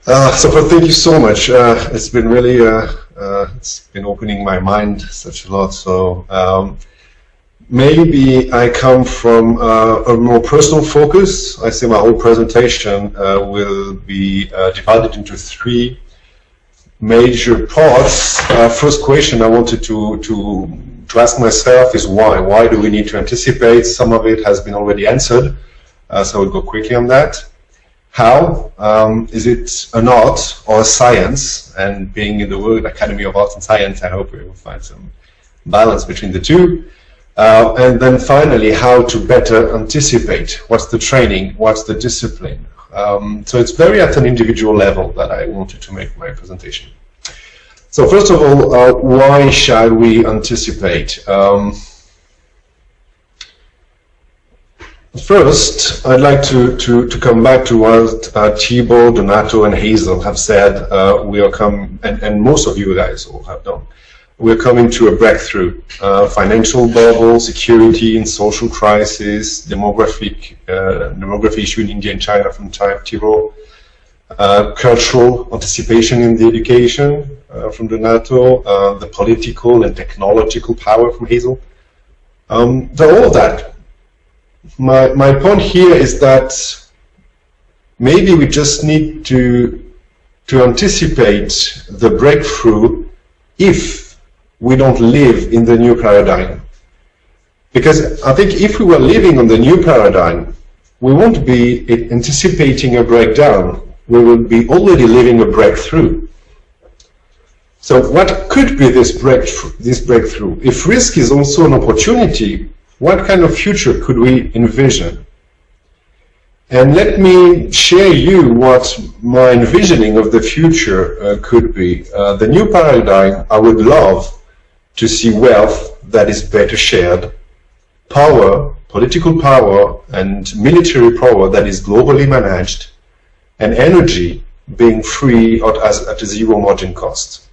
So thank you so much. It's been really, it's been opening my mind such a lot. So maybe I come from a more personal focus. I say my whole presentation will be divided into three major parts. First question I wanted to ask myself is why? Why do we need to anticipate? Some of it has been already answered, so I'll go quickly on that. How? Is it an art or a science? And being in the World Academy of Arts and Science, I hope we will find some balance between the two. And then finally, how to better anticipate. What's the training? What's the discipline? So it's very at an individual level that I wanted to make my presentation. So first of all, why shall we anticipate? First, I'd like to come back to what Thibault, Donato, and Hazel have said. We are coming, and most of you guys all have done. We're coming to a breakthrough. Financial bubble, security and social crisis, demography issue in India and China from Thibault, cultural anticipation in the education from Donato, the political and technological power from Hazel. All of that. My point here is that maybe we just need to anticipate the breakthrough if we don't live in the new paradigm. Because I think if we were living on the new paradigm, we won't be anticipating a breakdown. We will be already living a breakthrough. So what could be this breakthrough? If risk is also an opportunity, what kind of future could we envision? And let me share you what my envisioning of the future could be. The new paradigm, I would love to see wealth that is better shared, power, political power, and military power that is globally managed, and energy being free at a zero margin cost.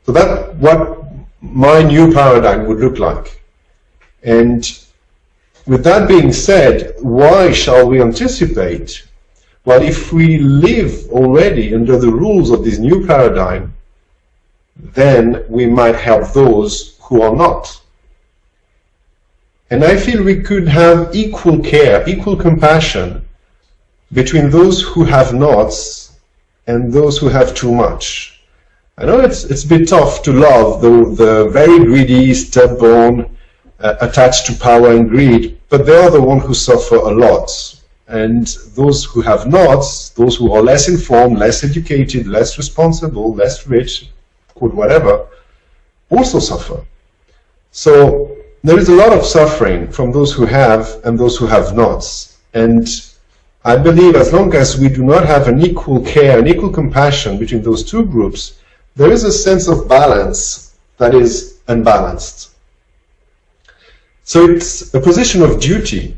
So that's what my new paradigm would look like. And with that being said, why shall we anticipate? Well, if we live already under the rules of this new paradigm, then we might help those who are not. And I feel we could have equal care, equal compassion between those who have not and those who have too much. I know it's a bit tough to love the very greedy, stubborn, attached to power and greed, but they are the ones who suffer a lot. And those who have not, those who are less informed, less educated, less responsible, less rich, good whatever, also suffer. So there is a lot of suffering from those who have and those who have not. And I believe as long as we do not have an equal care, an equal compassion between those two groups, there is a sense of balance that is unbalanced. So it's a position of duty,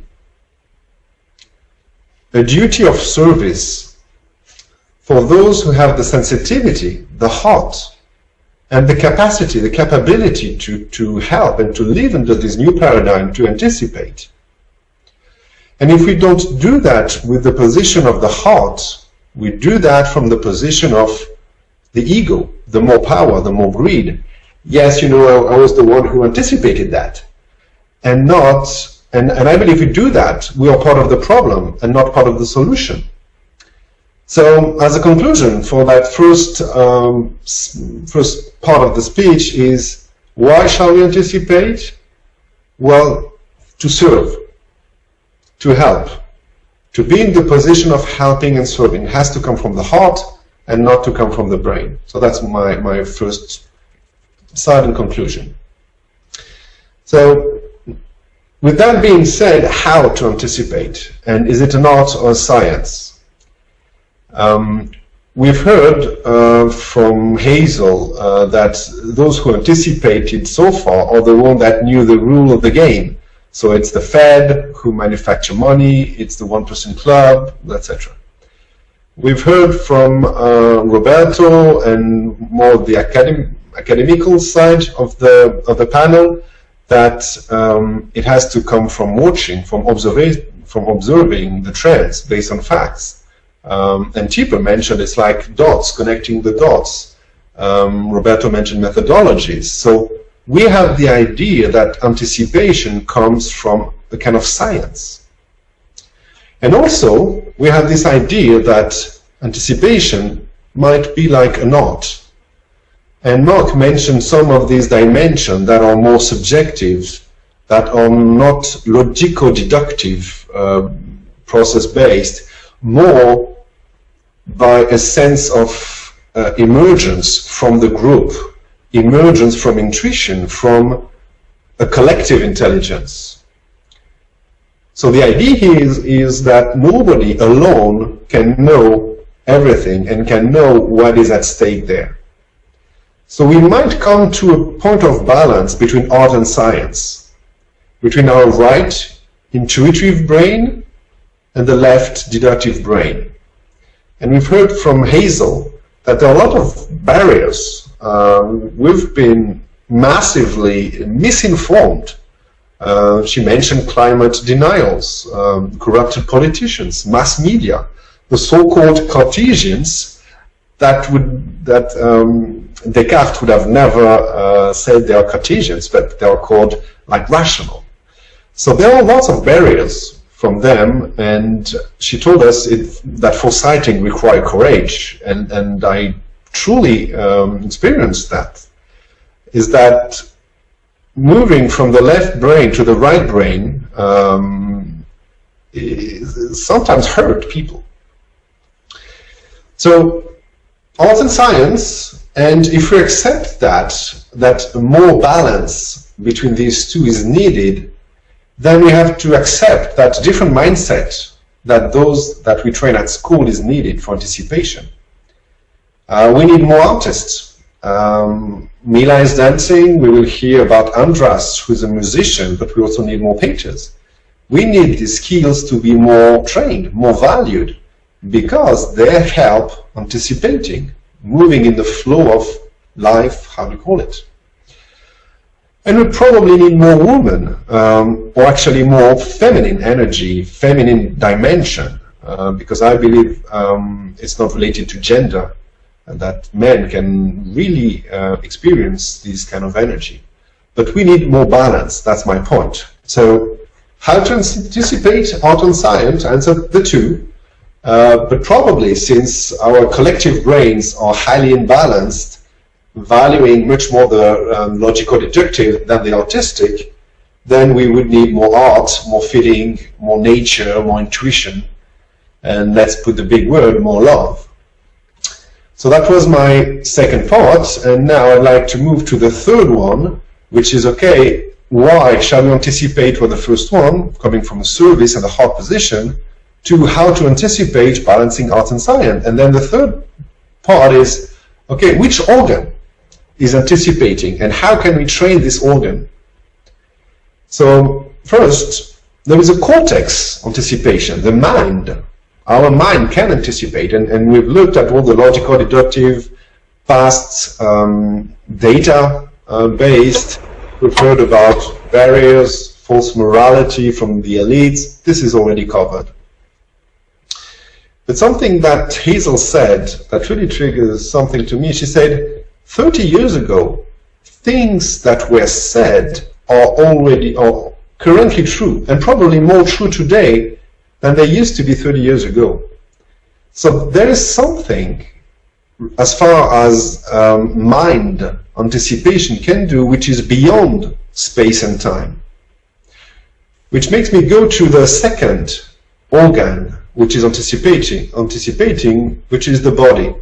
a duty of service for those who have the sensitivity, the heart, and the capacity, the capability to help and to live under this new paradigm, to anticipate. And if we don't do that with the position of the heart, we do that from the position of the ego, the more power, the more greed. Yes, you know, I was the one who anticipated that. And I believe if we do that, we are part of the problem and not part of the solution. So, as a conclusion for that first part of the speech is, why shall we anticipate? Well, to serve, to help, to be in the position of helping and serving. It has to come from the heart and not to come from the brain. So that's my first side and conclusion. So, with that being said, how to anticipate? And is it an art or a science? We've heard from Hazel that those who anticipated so far are the ones that knew the rule of the game. So it's the Fed who manufacture money, it's the 1% club, etc. We've heard from Roberto and more the academical side of the panel that it has to come from watching, from observing the trends based on facts. And Tipo mentioned it's like dots, connecting the dots. Roberto mentioned methodologies. So we have the idea that anticipation comes from a kind of science. And also, we have this idea that anticipation might be like an art. And Mark mentioned some of these dimensions that are more subjective, that are not logico-deductive, process-based, more by a sense of emergence from the group, emergence from intuition, from a collective intelligence. So the idea here is that nobody alone can know everything and can know what is at stake there. So we might come to a point of balance between art and science, between our right intuitive brain and the left deductive brain. And we've heard from Hazel that there are a lot of barriers. We've been massively misinformed. She mentioned climate denials, corrupted politicians, mass media, the so-called Cartesians that Descartes would have never said they are Cartesians, but they are called like rational. So there are lots of barriers from them, and she told us that foresighting requires courage, and I truly experienced that, is that moving from the left brain to the right brain sometimes hurt people. So art and science, and if we accept that more balance between these two is needed, then we have to accept that different mindset that those that we train at school is needed for anticipation. We need more artists. Mila is dancing. We will hear about Andras, who is a musician, but we also need more painters. We need these skills to be more trained, more valued, because they help anticipating, moving in the flow of life, how do you call it? And we probably need more women, or actually more feminine energy, feminine dimension, because I believe it's not related to gender, and that men can really experience this kind of energy. But we need more balance, that's my point. So how to anticipate art and science? Answer the two. But probably since our collective brains are highly imbalanced, valuing much more the logical-deductive than the artistic, then we would need more art, more feeling, more nature, more intuition, and let's put the big word, more love. So that was my second part, and now I'd like to move to the third one, which is, okay, why shall we anticipate for the first one, coming from a service and a heart position, to how to anticipate balancing art and science. And then the third part is, okay, which organ is anticipating and how can we train this organ? So first, there is a cortex anticipation, the mind. Our mind can anticipate, and we've looked at all the logical, deductive, past data based. We've heard about barriers, false morality from the elites. This is already covered. But something that Hazel said that really triggers something to me, she said, 30 years ago, things that were said are currently true, and probably more true today than they used to be 30 years ago. So there is something, as far as mind anticipation can do, which is beyond space and time. Which makes me go to the second organ, which is anticipating, which is the body.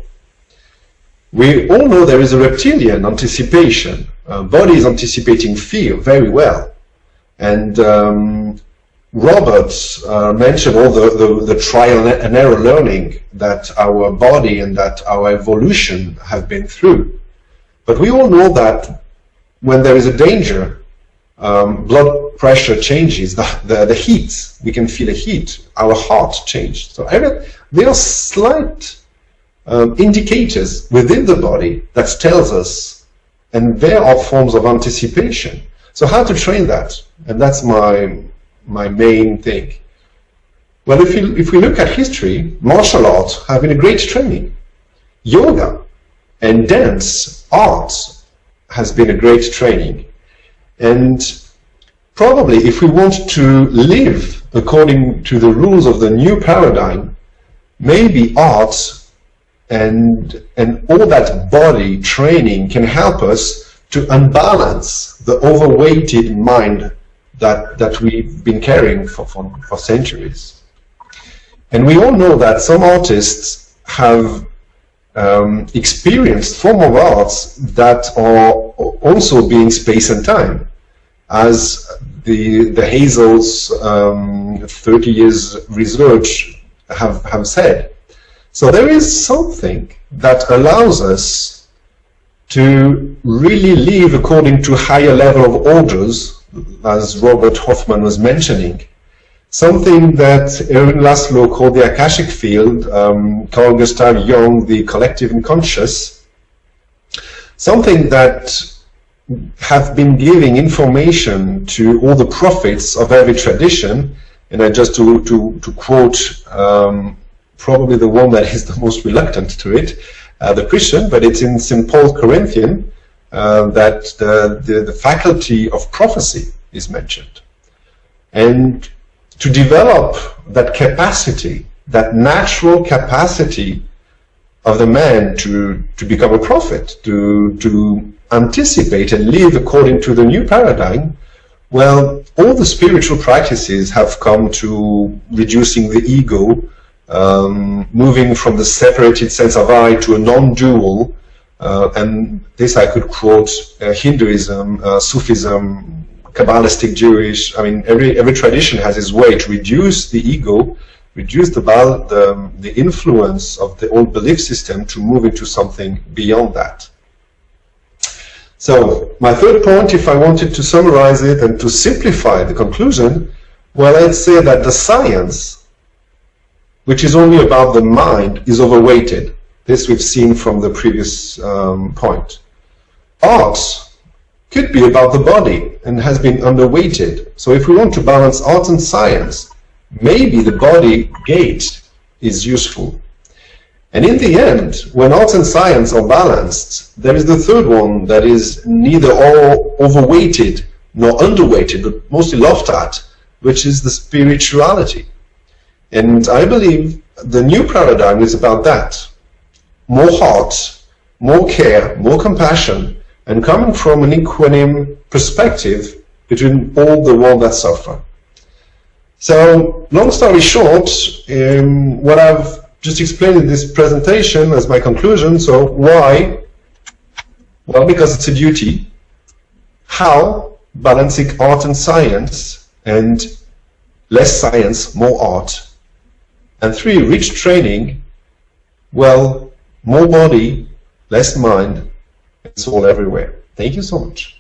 We all know there is a reptilian anticipation. Body is anticipating fear very well. And Robert mentioned all the trial and error learning that our body and that our evolution have been through. But we all know that when there is a danger, blood pressure changes, the heat, we can feel a heat, our heart changes. So there are slight indicators within the body that tells us, and there are forms of anticipation. So how to train that? And that's my main thing. Well, if we look at history, martial arts have been a great training. Yoga and dance, arts, has been a great training. And probably if we want to live according to the rules of the new paradigm, maybe arts and all that body training can help us to unbalance the overweighted mind that we've been carrying for centuries. And we all know that some artists have experienced form of arts that are also being space and time, as the Hazel's 30 years research have said. So there is something that allows us to really live according to higher level of orders, as Robert Hoffman was mentioning. Something that Erwin Laszlo called the Akashic field, Carl Gustav Jung, the collective unconscious. Something that have been giving information to all the prophets of every tradition, and I just to quote probably the one that is the most reluctant to it, the Christian, but it's in St. Paul Corinthian that the faculty of prophecy is mentioned. And to develop that capacity, that natural capacity of the man to become a prophet, to anticipate and live according to the new paradigm, well, all the spiritual practices have come to reducing the ego, moving from the separated sense of I to a non-dual, and this I could quote Hinduism, Sufism, Kabbalistic Jewish. I mean, every tradition has its way to reduce the ego, reduce the influence of the old belief system to move into something beyond that. So, my third point, if I wanted to summarize it and to simplify the conclusion, well, I'd say that the science, which is only about the mind, is overweighted. This we've seen from the previous point. Arts could be about the body and has been underweighted. So if we want to balance art and science, maybe the body gate is useful. And in the end, when art and science are balanced, there is the third one that is neither all overweighted nor underweighted, but mostly laughed at, which is the spirituality. And I believe the new paradigm is about that. More heart, more care, more compassion, and coming from an equanimous perspective between all the world that suffer. So, long story short, what I've just explained in this presentation as my conclusion. So, why? Well, because it's a duty. How? Balancing art and science, and less science, more art. And 3, rich training. Well, more body, less mind. It's all everywhere. Thank you so much.